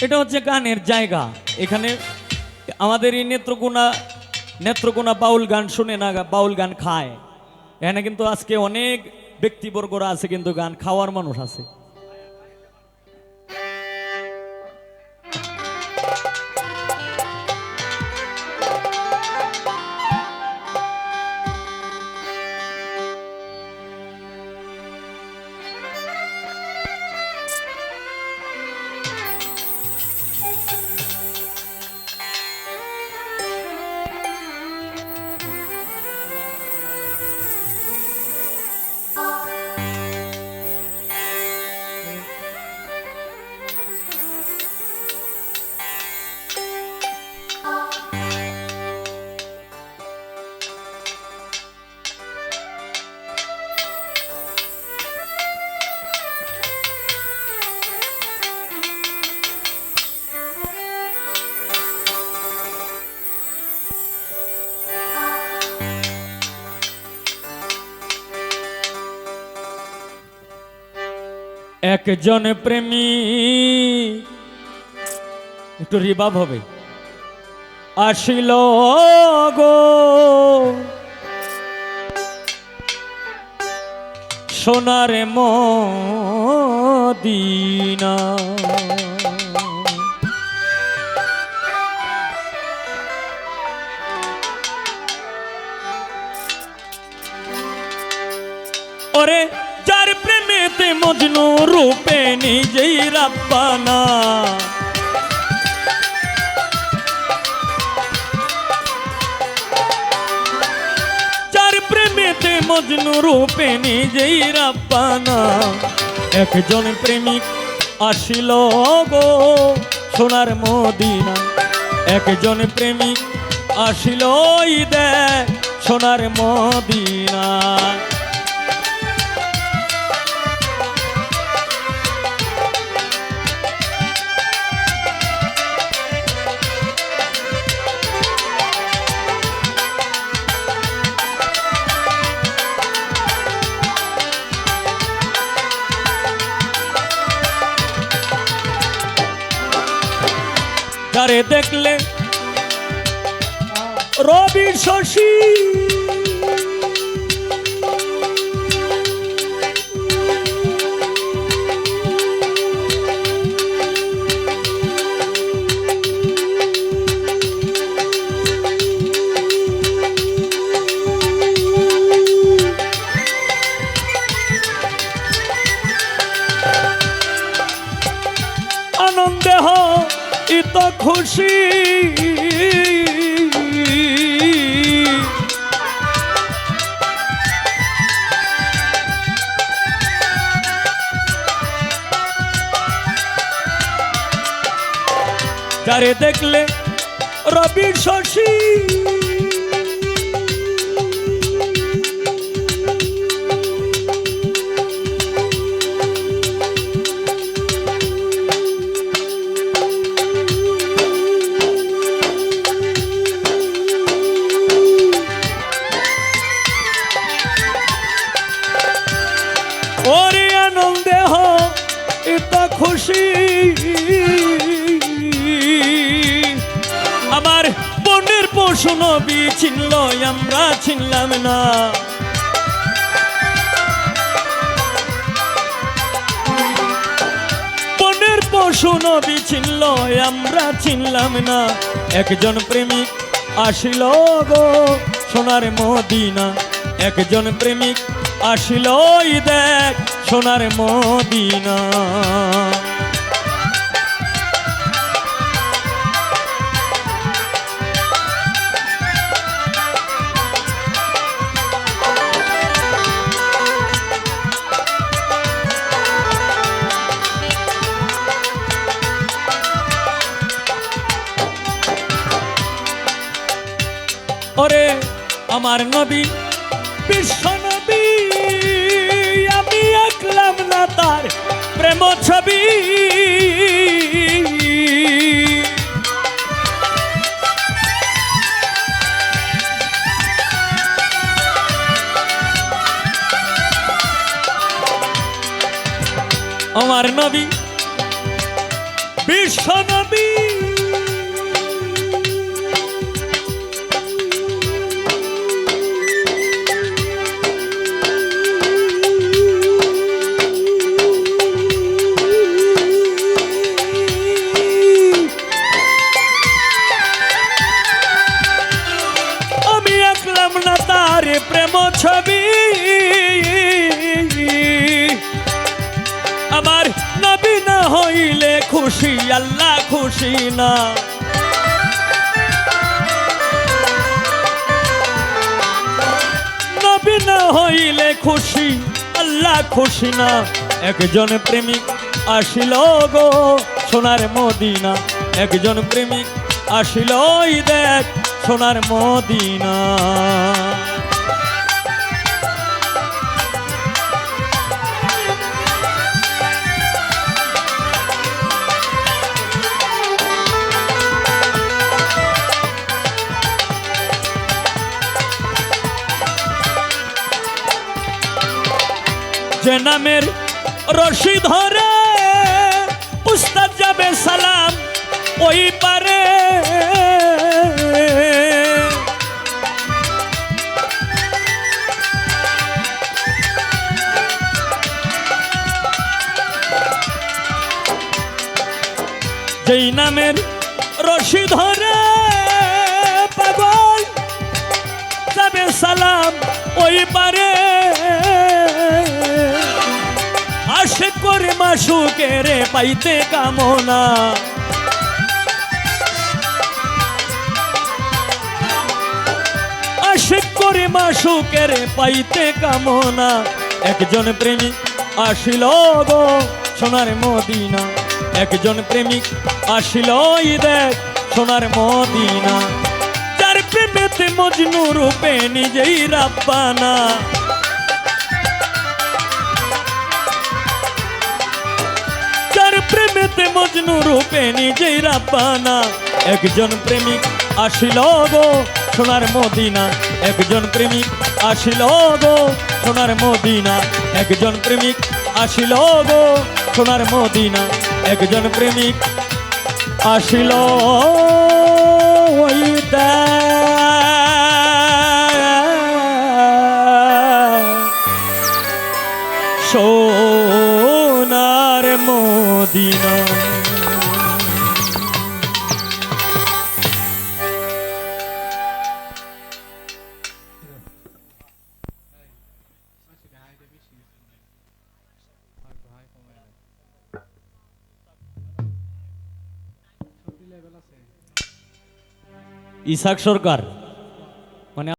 এটা হচ্ছে গানের জায়গা। এখানে আমাদের এই নেত্রকোনা বাউল গান শুনে না, বাউল গান খায়। এখানে কিন্তু আজকে অনেক ব্যক্তিবর্গরা আছে, কিন্তু গান খাওয়ার মানুষ আছে। একজন প্রেমী, একটু রিবাব হবে, আসিল গো সোনার মদিনা। ওরে যার প্রেমেতে মজনু রূপে নিজেই রাব্বানা, যার প্রেমেতে মজনু রূপে নিজেই রাব্বানা। একজন প্রেমিক আসিল গো সোনার মদিনা, একজন প্রেমিক আসিল দেখ সোনার মদিনা। যারে দেখলে রবি শশী, আনন্দে ইত খুশি, যারে দেখলে রবি শশী, ওরে আনন্দে ইত খুশি। আমার বনের পশু নবী চিনল, আমরা চিনলাম না। বনের পশু নবী চিনল, আমরা চিনলাম না। একজন প্রেমিক আসিল গো সোনার মদিনা, একজন প্রেমিক আসিল দেখ সোনার মদিনা। ওরে আমার নবী বিশ্ব নবী, আমি আঁকলাম না তার প্রেম ছবি। আমার নবী বিশ্বনবী আমি আঁকলাম না তার প্রেম ছবি আমার নবী না হইলে খুশি আল্লাহ খুশি না নবী না হইলে খুশি আল্লাহ খুশি না একজন প্রেমিক আসিল গো সোনার মদিনা একজন প্রেমিক আসিল ওই দেখ সোনার মদিনা যে নামের রশি ধরে উস্তাদ যাবে সালাম ওই পারে যেই নামের রশি ধরে পাগল যাবে সালাম ওই পারে আশিক করে মাশুকের পাইতে কামনা আশিক করে মাশুকের পাইতে কামনা একজন প্রেমিক আসিল গো সোনার মদিনা একজন প্রেমিক আসিল ওই দেখ সোনার মদিনা যার প্রেমেতে মজনু রূপে নিজেই রাব্বানা প্রেমেতে মজনু রূপে নিজেই রাব্বানা একজন প্রেমিক আসিল গো সোনার মদিনা একজন প্রেমিক আসিল গো সোনার মদিনা একজন প্রেমিক আসিল গো সোনার মদিনা একজন প্রেমিক আসিল ওই সোনার মদিনা ইসাক সরকার